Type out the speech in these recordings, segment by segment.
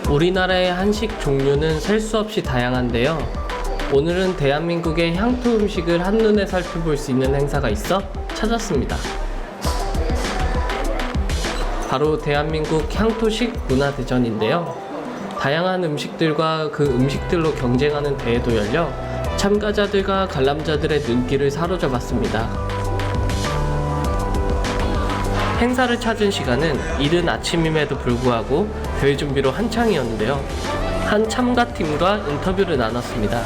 우리나라의 한식 종류는 셀 수 없이 다양한데요. 오늘은 대한민국의 향토 음식을 한눈에 살펴볼 수 있는 행사가 있어 찾았습니다. 바로 대한민국 향토식 문화대전인데요. 다양한 음식들과 그 음식들로 경쟁하는 대회도 열려 참가자들과 관람자들의 눈길을 사로잡았습니다. 행사를 찾은 시간은 이른 아침임에도 불구하고 대회 준비로 한창이었는데요. 한 참가팀과 인터뷰를 나눴습니다.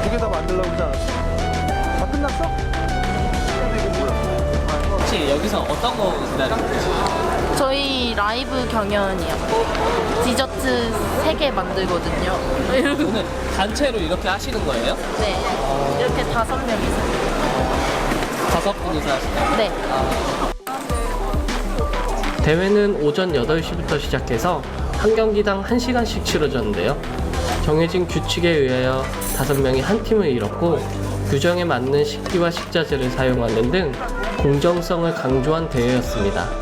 두 개 다 만들려고 하지 않았어? 다 끝났어? 혹시 여기서 어떤 거 기다리고 계세요? 저희 라이브 경연이요. 디저트 3개 만들거든요. 오늘 단체로 이렇게 하시는 거예요? 네. 이렇게 5명이서. 5분이서 하시나요? 네. 대회는 오전 8시부터 시작해서 한 경기당 1시간씩 치러졌는데요. 정해진 규칙에 의하여 5명이 한 팀을 이뤘고 규정에 맞는 식기와 식자재를 사용하는 등 공정성을 강조한 대회였습니다.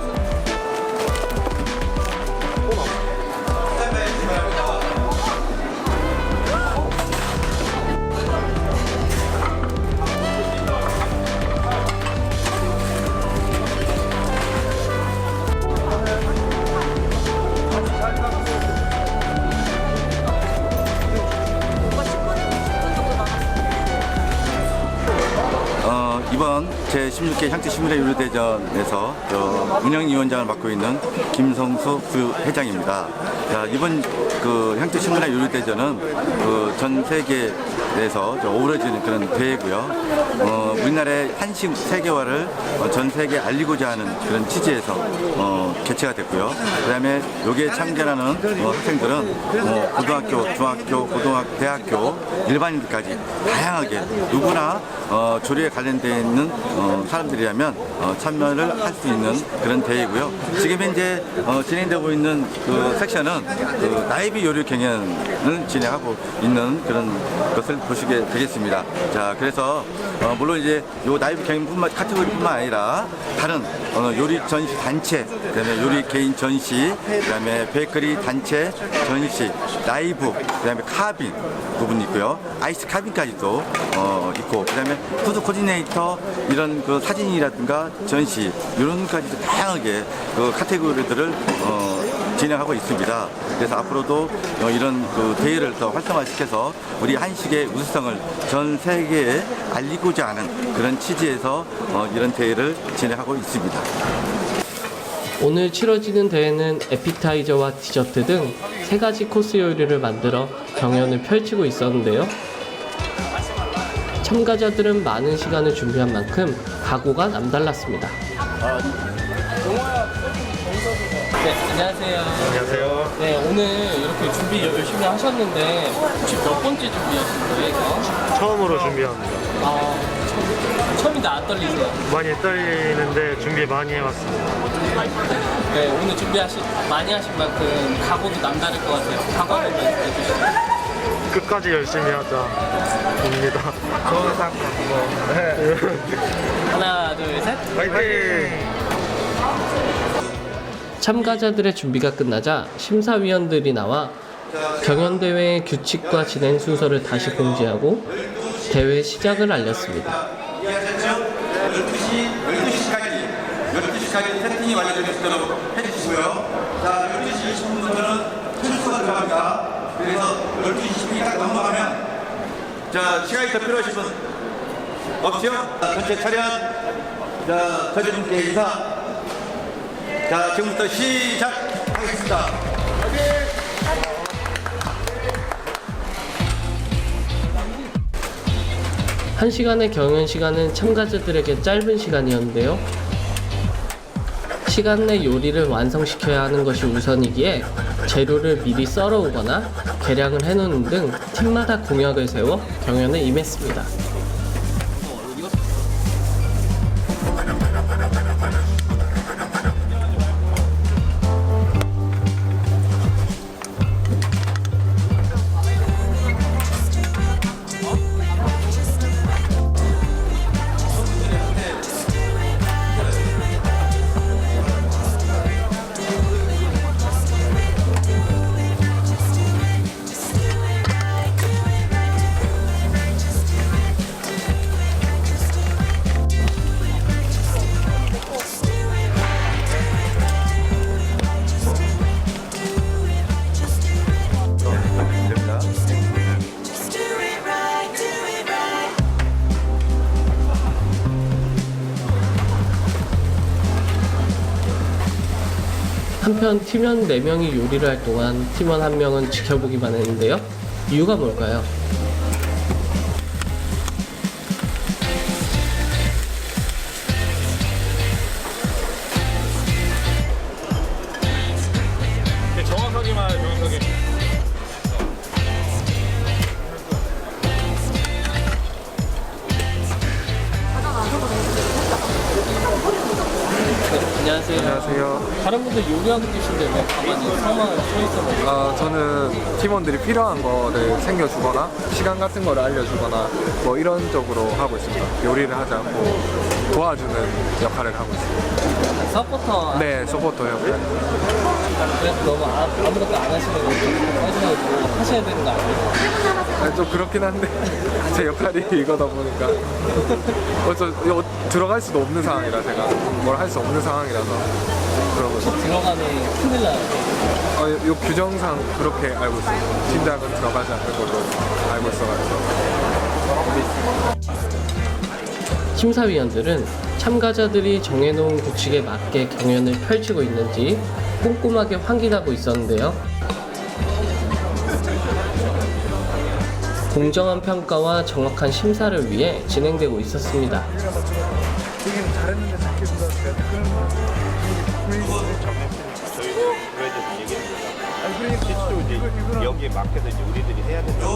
이번 제16회 향토식물의 요리대전에서 운영위원장을 맡고 있는 김성수 부회장입니다. 자, 이번 향토식물의 요리대전은 전 세계에서 어우러지는 그런 대회고요. 우리나라의 한식 세계화를 전 세계에 알리고자 하는 그런 취지에서 개최가 됐고요. 그다음에 여기에 참가하는 학생들은 고등학교, 중학교, 고등학교, 대학교, 일반인들까지 다양하게 누구나 조리에 관련되어 있는 사람들이라면 참여를 할 수 있는 그런 대회이고요. 지금 현재 진행되고 있는 그 섹션은 라이브 요리 경연을 진행하고 있는 그런 것을 보시게 되겠습니다. 자, 그래서 물론 이제 요 라이브 경연 카테고리뿐만 아니라 다른 요리 전시 단체, 그다음에 요리 개인 전시, 그다음에 베이커리 단체 전시, 라이브, 그다음에 카빈 부분이 있고요. 아이스 카빈까지도 있고, 그다음에 푸드 코디네이터 이런 그 사진이라든가 전시 이런 까지도 다양하게 그 카테고리들을 진행하고 있습니다. 그래서 앞으로도 이런 그 대회를 더 활성화시켜서 우리 한식의 우수성을 전 세계에 알리고자 하는 그런 취지에서 이런 대회를 진행하고 있습니다. 오늘 치러지는 대회는 에피타이저와 디저트 등 3가지 코스 요리를 만들어 경연을 펼치고 있었는데요. 참가자들은 많은 시간을 준비한 만큼 각오가 남달랐습니다. 네, 안녕하세요. 안녕하세요. 네, 오늘 이렇게 준비 열심히 하셨는데 혹시 몇 번째 준비하신 거예요? 처음으로 준비합니다. 처음인데 안 떨리세요? 많이 떨리는데 준비 많이 해왔습니다. 네, 오늘 많이 하신 만큼 각오도 남다를 것 같아요. 각오 한번 말씀해 주시죠. 끝까지 열심히 하자. 입니다. 좋은 상 갖고. 하나, 둘, 셋. 화이팅! 참가자들의 준비가 끝나자 심사위원들이 나와 경연대회의 규칙과 진행 순서를 다시 공지하고 대회 시작을 알렸습니다. 12시까지 세팅이 완료될 수 있도록 해주시고요. 자, 12시 20분부터는 순서가 들어갑니다. 그래서 12시 20분이 딱 넘어가면 자, 시간이 더 필요하신 분 없죠? 자, 전체 차렷. 자, 저희분께 인사. 자, 지금부터 시작하겠습니다. 한 시간의 경연 시간은 참가자들에게 짧은 시간이었는데요. 시간 내 요리를 완성시켜야 하는 것이 우선이기에 재료를 미리 썰어오거나 계량을 해놓는 등 팀마다 공약을 세워 경연에 임했습니다. 한편 팀원 4명이 요리를 할 동안 팀원 1명은 지켜보기만 했는데요. 이유가 뭘까요? 정확하게 말해, 정확하게. 안녕하세요. 안녕하세요. 다른 분들 요리하고 계신데 왜 가만히 서만 서 있어요? 저는 팀원들이 필요한 거를 챙겨주거나 시간 같은 거를 알려주거나 뭐 이런 쪽으로 하고 있습니다. 요리를 하지 않고 도와주는 역할을 하고 있습니다. 서포터 네, 서포터 역할. 그래서 너무 아무것도 안 하시면 좀 빠지고 하셔야 되는 거 아니에요? 좀 그렇긴 한데 제 역할이 이거다 보니까 들어갈 수도 없는 상황이라 제가 뭘 할 수 없는 상황이라서 그러고 있어요. 들어가면 큰일 나요. 요 규정상 그렇게 알고 있어요. 팀장은 들어가지 않는 걸로 알고 있어가지고. 심사위원들은 참가자들이 정해놓은 규칙에 맞게 경연을 펼치고 있는지 꼼꼼하게 확인하고 있었는데요. 공정한 평가와 정확한 심사를 위해 진행되고 있었습니다. 실제로 이제 여기에 맞게서 이제 우리들이 해야 된다.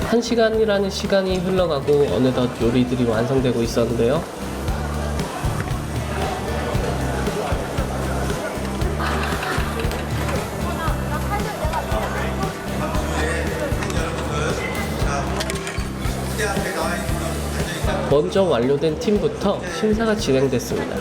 한 시간이라는 시간이 흘러가고 어느덧 요리들이 완성되고 있었는데요. 먼저 완료된 팀부터 심사가 진행됐습니다.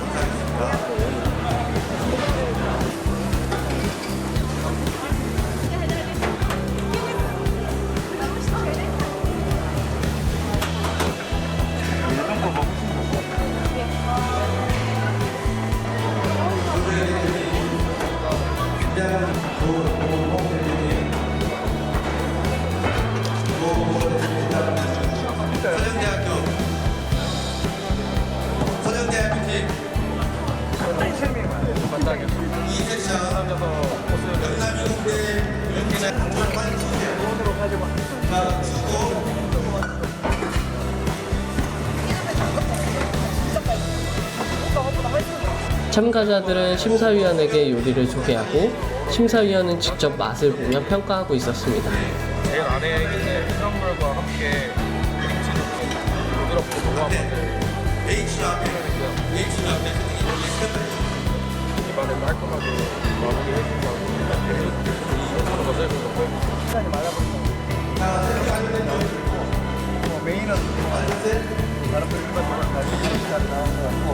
참가자들은 심사위원에게 요리를 소개하고 심사위원은 직접 맛을 보며 평가하고 있었습니다. 제일 안에 있는 해산물과 함께 부드럽고 고소한 맛을 입안에 깔끔하게 마무리해준다고 시간이 메인은 다른 분들만 잘 나온 것 같고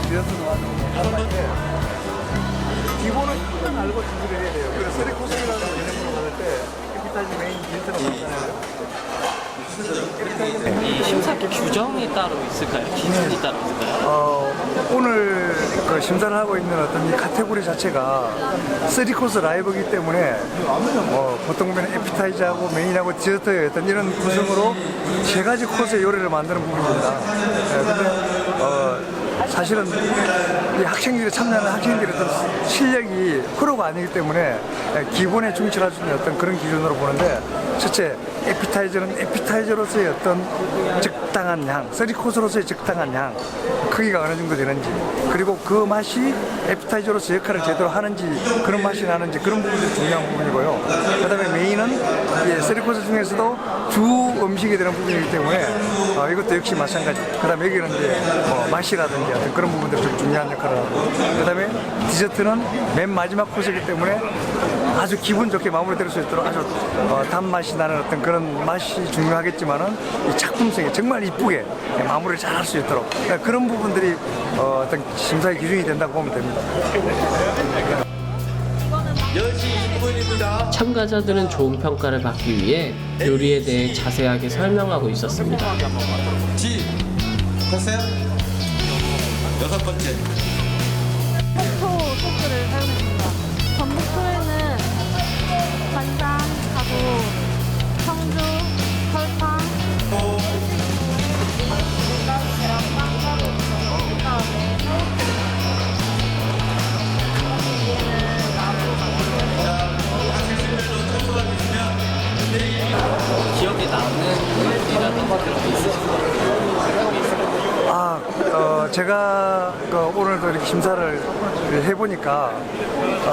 디저트도 아주 다른데 기본은 일단 알고 준비를 해야 돼요. 그래서 3코스라는 개념으로 받을 때 에피타이저 메인 디저트를 받잖아요. 이 심사 규정이 따로 있을까요? 기준이 따로 있을까요? 오늘 그 심사를 하고 있는 어떤 이 카테고리 자체가 3코스 라이브이기 때문에 보통 보면 에피타이저하고 메인하고 디저트의 어떤 이런 구성으로 3가지 코스의 요리를 만드는 부분입니다. 근데 사실은 이 학생들이 참여하는 학생들의 어떤 실력이 프로가 아니기 때문에 기본에 충실할 수 있는 어떤 그런 기준으로 보는데 첫째, 에피타이저는 에피타이저로서의 어떤 적당한 양, 3코스로서의 적당한 양, 크기가 어느 정도 되는지, 그리고 그 맛이 에피타이저로서 역할을 제대로 하는지, 그런 맛이 나는지, 그런 부분이 중요한 부분이고요. 그 다음에 메인은 3코스 중에서도 주 음식이 되는 부분이기 때문에 이것도 역시 마찬가지. 그 다음에 여기는 이제 맛이라든지 어떤 그런 부분들이 좀 중요한 역할을 하고, 그 다음에 디저트는 맨 마지막 코스이기 때문에 아주 기분 좋게 마무리될 수 있도록 아주 단맛이 나는 어떤 그런 맛이 중요하겠지만은 이 작품성이 정말 이쁘게 마무리를 잘 할 수 있도록 그런 부분들이 어떤 심사의 기준이 된다고 보면 됩니다. 참가자들은 좋은 평가를 받기 위해 요리에 대해 자세하게 설명하고 있었습니다. 됐어요? 6번째. 토 소스를 사용했습니다. 전복토에는 간장, 가루, 청주, 설탕, 기억에 남는 요리라든가 그런 게 있으신가요? 제가 오늘도 이렇게 심사를 해보니까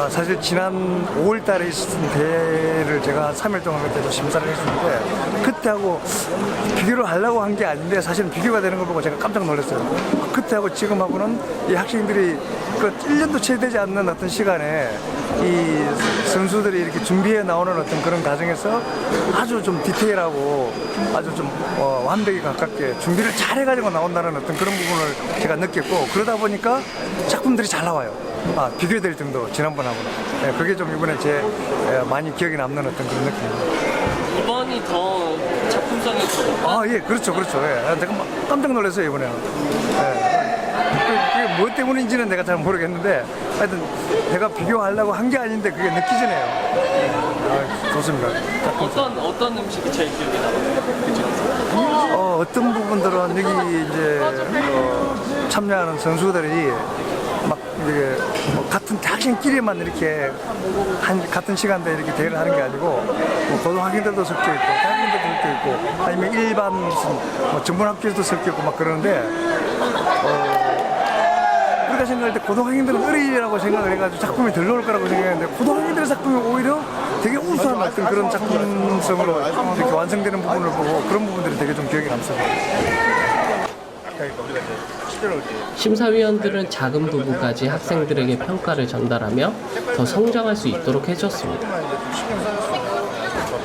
사실 지난 5월 달에 있었던 대회를 제가 3일 동안 그때도 심사를 했었는데 그때하고 비교를 하려고 한 게 아닌데 사실은 비교가 되는 걸 보고 제가 깜짝 놀랐어요. 그때하고 지금하고는 이 학생들이 1년도 채 되지 않는 어떤 시간에 이 선수들이 이렇게 준비해 나오는 어떤 그런 과정에서 아주 좀 디테일하고 아주 좀 완벽에 가깝게 준비를 잘 해가지고 나온다는 어떤 그런 부분을 제가 느꼈고 그러다 보니까 작품들이 잘 나와요. 비교될 정도 지난번하고는. 네, 그게 좀 이번에 제 많이 기억에 남는 어떤 그런 느낌입니다. 이번이 더 작품성이 더 예, 그렇죠. 예. 제가 깜짝 놀랐어요, 이번에는. 그게 뭐 때문인지는 내가 잘 모르겠는데 하여튼 내가 비교하려고 한 게 아닌데 그게 느껴지네요. 좋습니다. 어떤 음식이 제일 기억에 남아요? 어떤 부분들은 여기 이제 참여하는 선수들이 막 이게 같은 학생끼리만 이렇게 같은 시간대에 이렇게 대회를 하는 게 아니고 고등학생들도 섞여 있고 대학생들도 섞여 있고 아니면 일반 무슨 전문 학교에도 섞여 있고 막 그러는데 우리가 생각할 때 고등학생들은 어린이라고 생각을 해가지고 작품이 덜 나올 거라고 생각했는데 고등학생들의 작품이 오히려 되게 우수한 어떤 그런 작품성으로 이렇게 완성되는 부분을 보고 그런 부분들이 되게 좀 기억에 남습니다. 심사위원들은 작은 부분까지 학생들에게 평가를 전달하며 더 성장할 수 있도록 해줬습니다.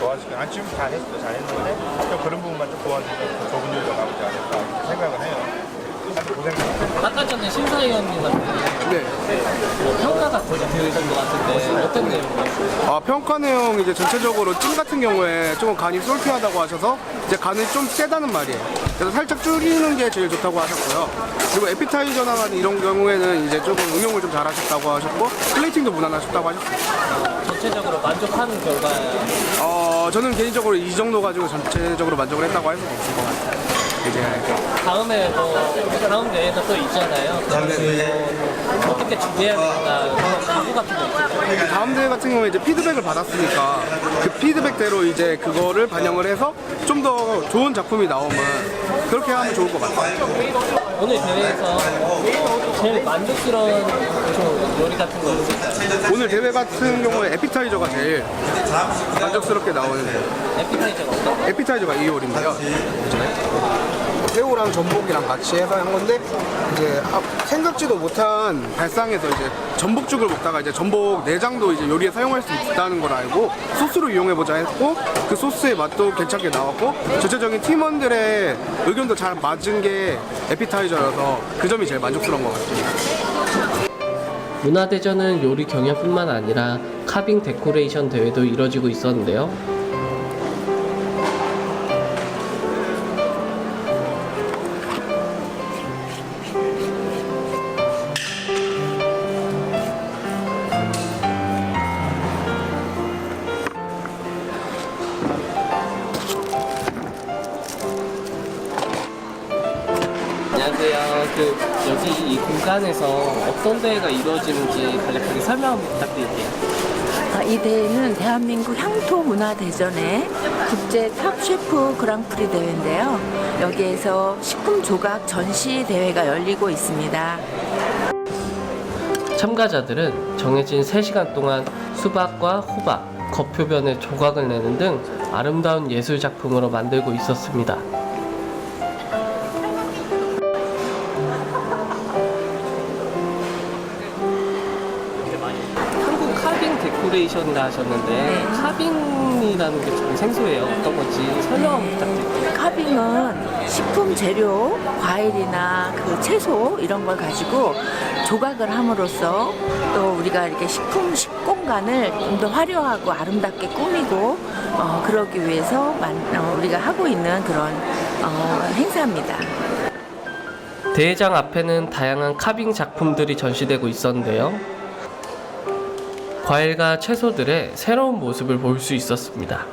도와주기 안 지금 잘했는데 또 그런 부분만 좀 도와주면 더 좋은 요리가 나오지 않을까 생각은 해요. 아까 전에 심사위원님한테 평가 같은 거 들으신 것 같은데 어떤 내용이요? 평가 내용 이제 전체적으로 찜 같은 경우에 조금 간이 솔피하다고 하셔서 이제 간이 좀 세다는 말이에요. 그래서 살짝 줄이는 게 제일 좋다고 하셨고요. 그리고 에피타이저나 이런 경우에는 이제 조금 응용을 좀 잘하셨다고 하셨고 플레이팅도 무난하셨다고 하셨어요. 전체적으로 만족하는 결과예요? 저는 개인적으로 이 정도 가지고 전체적으로 만족을 했다고 할 수가 없을 것 같아요. 이제 다음에 다음 대회도 또 있잖아요. 어떻게 준비해야 된다 각오 같은 거 있어요? 다음 대회 같은 경우에 이제 피드백을 받았으니까 그 피드백대로 이제 그거를 반영을 해서 좀 더 좋은 작품이 나오면 그렇게 하면 좋을 것 같아요. 오늘 대회에서 제일 만족스러운 요리 같은 거 있을까요? 오늘 대회 같은 경우에 에피타이저가 제일 만족스럽게 나오는 에피타이저가 어떤? 에피타이저가 이 요리인데요. 새우랑 전복이랑 같이 해서 한 건데 이제 생각지도 못한 발상에서 이제 전복죽을 먹다가 이제 전복 내장도 이제 요리에 사용할 수 있다는 걸 알고 소스로 이용해보자 했고 그 소스의 맛도 괜찮게 나왔고 전체적인 팀원들의 의견도 잘 맞은 게 에피타이저여서 그 점이 제일 만족스러운 것 같습니다. 문화대전은 요리 경연뿐만 아니라 카빙 데코레이션 대회도 이뤄지고 있었는데요. 안녕하세요. 여기 이 공간에서 어떤 대회가 이루어지는지 간략하게 설명 한번 부탁드릴게요. 이 대회는 대한민국 향토문화대전의 국제 탑 셰프 그랑프리 대회인데요. 여기에서 식품 조각 전시 대회가 열리고 있습니다. 참가자들은 정해진 3시간 동안 수박과 호박, 겉표면에 조각을 내는 등 아름다운 예술 작품으로 만들고 있었습니다. 한국 카빙 데코레이션 데코레이션이라 하셨는데 네. 카빙이라는 게 좀 생소해요. 어떤 건지 설명 한번 부탁드립니다. 카빙은 식품 재료, 과일이나 그 채소 이런 걸 가지고 조각을 함으로써 또 우리가 이렇게 식공간을 좀 더 화려하고 아름답게 꾸미고 그러기 위해서 우리가 하고 있는 그런 행사입니다. 대회장 앞에는 다양한 카빙 작품들이 전시되고 있었는데요. 과일과 채소들의 새로운 모습을 볼 수 있었습니다.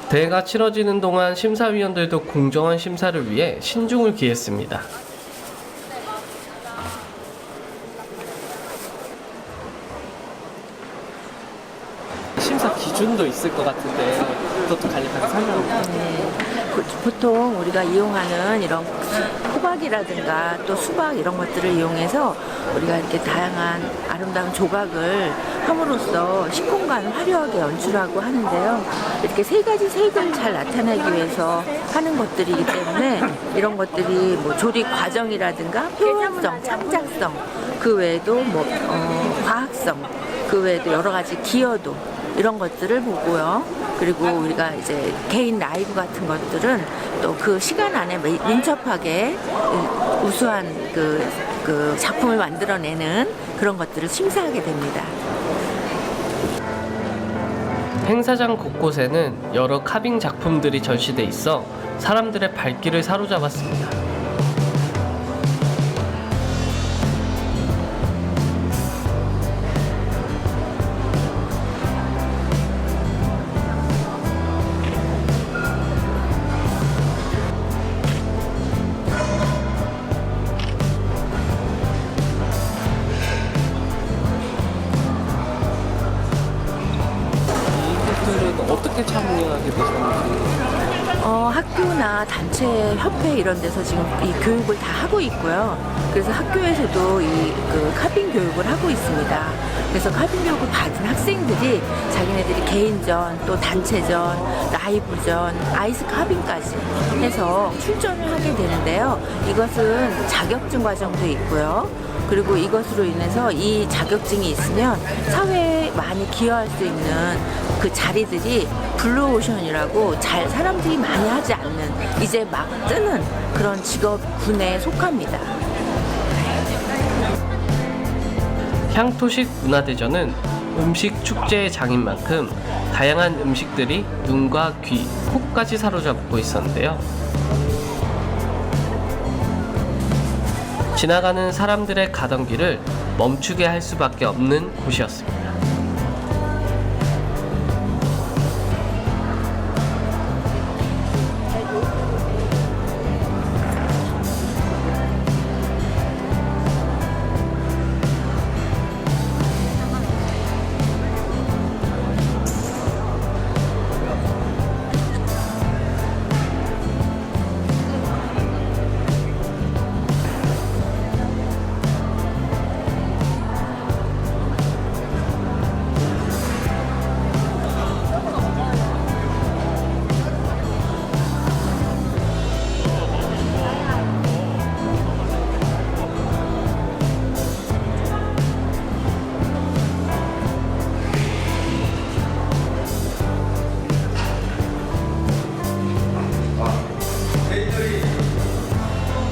대회가 치러지는 동안 심사위원들도 공정한 심사를 위해 신중을 기했습니다. 심사 기준도 있을 것 같은데 그것도 간략하게 설명해 주세요. 네. 보통 우리가 이용하는 이런 호박이라든가 또 수박 이런 것들을 이용해서 우리가 이렇게 다양한 아름다운 조각을 함으로써 식공간을 화려하게 연출하고 하는데요. 이렇게 세 가지 색을 잘 나타내기 위해서 하는 것들이기 때문에 이런 것들이 뭐 조리 과정이라든가 표현성, 창작성, 그 외에도 뭐 과학성, 그 외에도 여러 가지 기여도 이런 것들을 보고요. 그리고 우리가 이제 개인 라이브 같은 것들은 또 그 시간 안에 민첩하게 우수한 그 작품을 만들어내는 그런 것들을 심사하게 됩니다. 행사장 곳곳에는 여러 카빙 작품들이 전시돼 있어 사람들의 발길을 사로잡았습니다. 어떻게 참여하게 되셨는지? 학교나 단체, 협회 이런 데서 지금 이 교육을 다 하고 있고요. 그래서 학교에서도 그 카빙 교육을 하고 있습니다. 그래서 카빙 교육을 받은 학생들이 자기네들이 개인전, 또 단체전, 라이브전, 아이스 카빙까지 해서 출전을 하게 되는데요. 이것은 자격증 과정도 있고요. 그리고 이것으로 인해서 이 자격증이 있으면 사회에 많이 기여할 수 있는 그 자리들이 블루오션이라고 사람들이 많이 하지 않는 이제 막 뜨는 그런 직업군에 속합니다. 향토식 문화대전은 음식 축제의 장인 만큼 다양한 음식들이 눈과 귀, 코까지 사로잡고 있었는데요. 지나가는 사람들의 가던 길을 멈추게 할 수밖에 없는 곳이었습니다.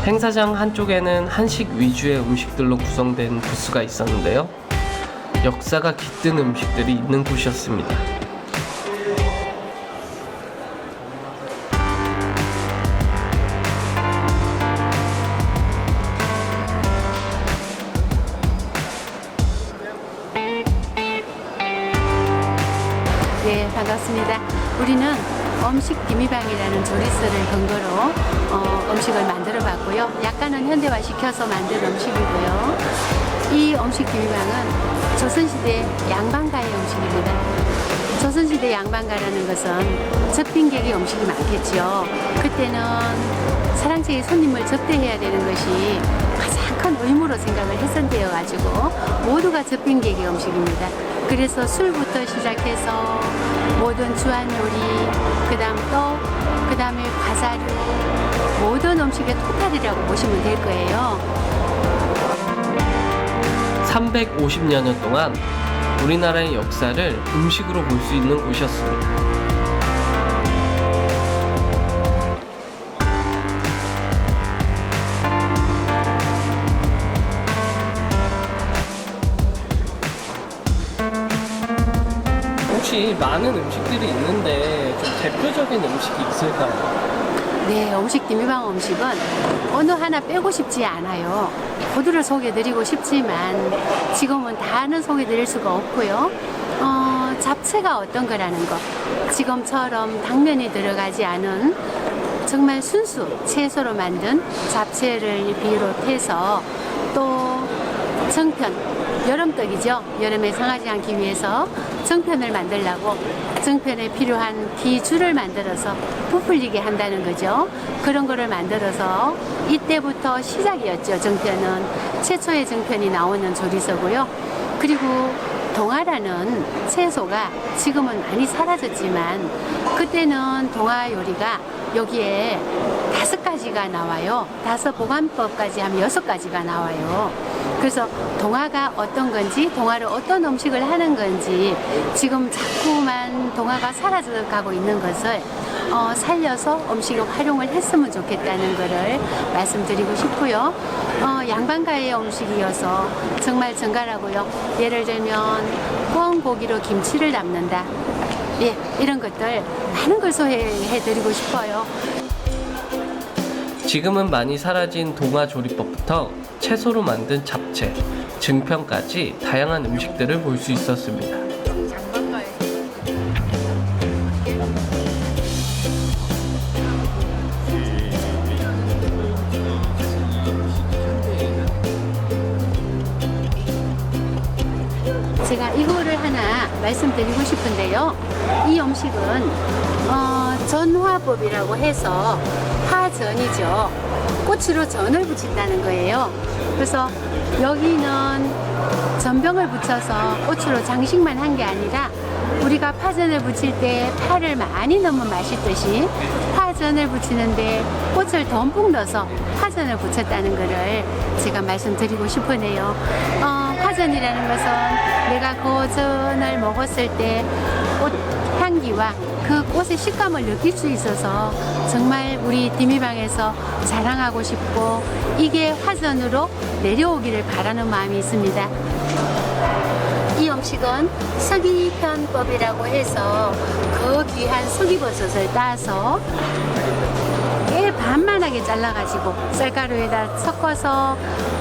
행사장 한쪽에는 한식 위주의 음식들로 구성된 부스가 있었는데요. 역사가 깃든 음식들이 있는 곳이었습니다. 네, 반갑습니다. 우리는 음식 기미방이라는 조리서를 근거로 음식을 만들어 봤고요. 약간은 현대화시켜서 만든 음식이고요. 이 음식 기미방은 조선시대 양반가의 음식입니다. 조선시대 양반가라는 것은 접賓객의 음식이 많겠죠. 그때는 사랑제의 손님을 접대해야 되는 것이 가장 큰 중요한 의무로 생각을 했었대여가지고 모두가 접빙객의 음식입니다. 그래서 술부터 시작해서 모든 주한 요리, 그 다음에 과자류, 모든 음식의 토탈이라고 보시면 될 거예요. 350여 년 동안 우리나라의 역사를 음식으로 볼 수 있는 곳이었습니다. 혹시 많은 음식들이 있는데 좀 대표적인 음식이 있을까요? 네, 음식 디미방 음식은 어느 하나 빼고 싶지 않아요. 모두를 소개해드리고 싶지만 지금은 다는 소개해드릴 수가 없고요. 잡채가 어떤 거라는 거, 지금처럼 당면이 들어가지 않은 정말 순수 채소로 만든 잡채를 비롯해서 또 정편, 여름떡이죠. 여름에 상하지 않기 위해서 정편을 만들려고 정편에 필요한 기주를 만들어서 부풀리게 한다는 거죠. 그런 거를 만들어서 이때부터 시작이었죠. 정편은 최초의 정편이 나오는 조리서고요. 그리고 동아라는 채소가 지금은 많이 사라졌지만 그때는 동아 요리가 여기에 5가지가 나와요. 5보관법까지 하면 6가지가 나와요. 그래서 동아가 어떤 건지, 동아를 어떤 음식을 하는 건지 지금 자꾸만 동아가 사라져가고 있는 것을 살려서 음식을 활용을 했으면 좋겠다는 것을 말씀드리고 싶고요. 양반가의 음식이어서 정말 정갈하고요. 예를 들면 꿩고기로 김치를 담는다. 예, 이런 것들 많은 걸 소개해드리고 싶어요. 지금은 많이 사라진 동아 조리법부터 채소로 만든 잡채, 증편까지 다양한 음식들을 볼 수 있었습니다. 제가 이거를 하나 말씀드리고 싶은데요. 이 음식은 전화법이라고 해서 화전이죠. 꽃으로 전을 붙인다는 거예요. 그래서 여기는 전병을 붙여서 꽃으로 장식만 한 게 아니라 우리가 파전을 붙일 때 파를 많이 넣으면 맛있듯이 파전을 붙이는데 꽃을 듬뿍 넣어서 파전을 붙였다는 것을 제가 말씀드리고 싶으네요. 파전이라는 것은 내가 그 전을 먹었을 때 꽃 향기와 그 꽃의 식감을 느낄 수 있어서 정말 우리 디미방에서 자랑하고 싶고 이게 화전으로 내려오기를 바라는 마음이 있습니다. 이 음식은 서기편법이라고 해서 그 귀한 서기버섯을 따서 꽤 반만하게 잘라가지고 쌀가루에다 섞어서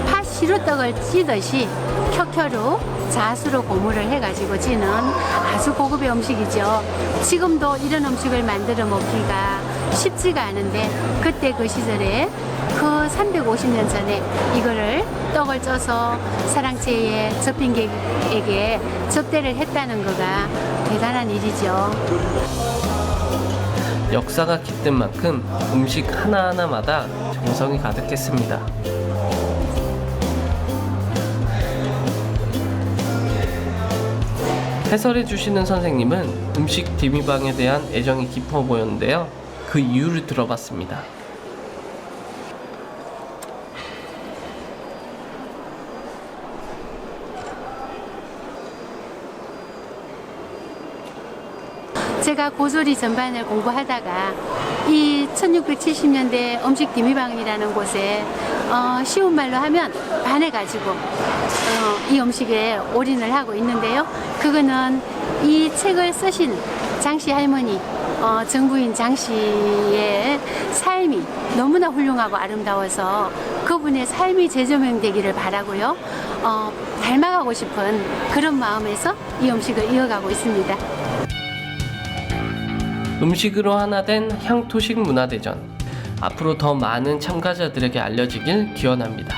팥 시루떡을 찌듯이 켜켜로 자수로 고무를 해가지고 찌는 아주 고급의 음식이죠. 지금도 이런 음식을 만들어 먹기가 쉽지가 않은데 그때 그 시절에 그 350년 전에 이거를 떡을 쪄서 사랑채의 접빙객에게 접대를 했다는 거가 대단한 일이죠. 역사가 깃든 만큼 음식 하나하나마다 정성이 가득했습니다. 해설해 주시는 선생님은 음식 디미방에 대한 애정이 깊어 보였는데요. 그 이유를 들어봤습니다. 제가 고조리 전반을 공부하다가 이 1670년대 음식 디미방이라는 곳에 쉬운 말로 하면 반해가지고 이 음식에 올인을 하고 있는데요. 그거는 이 책을 쓰신 장씨 할머니, 정부인 장씨의 삶이 너무나 훌륭하고 아름다워서 그분의 삶이 재조명되기를 바라고요. 닮아가고 싶은 그런 마음에서 이 음식을 이어가고 있습니다. 음식으로 하나 된 향토식 문화대전. 앞으로 더 많은 참가자들에게 알려지길 기원합니다.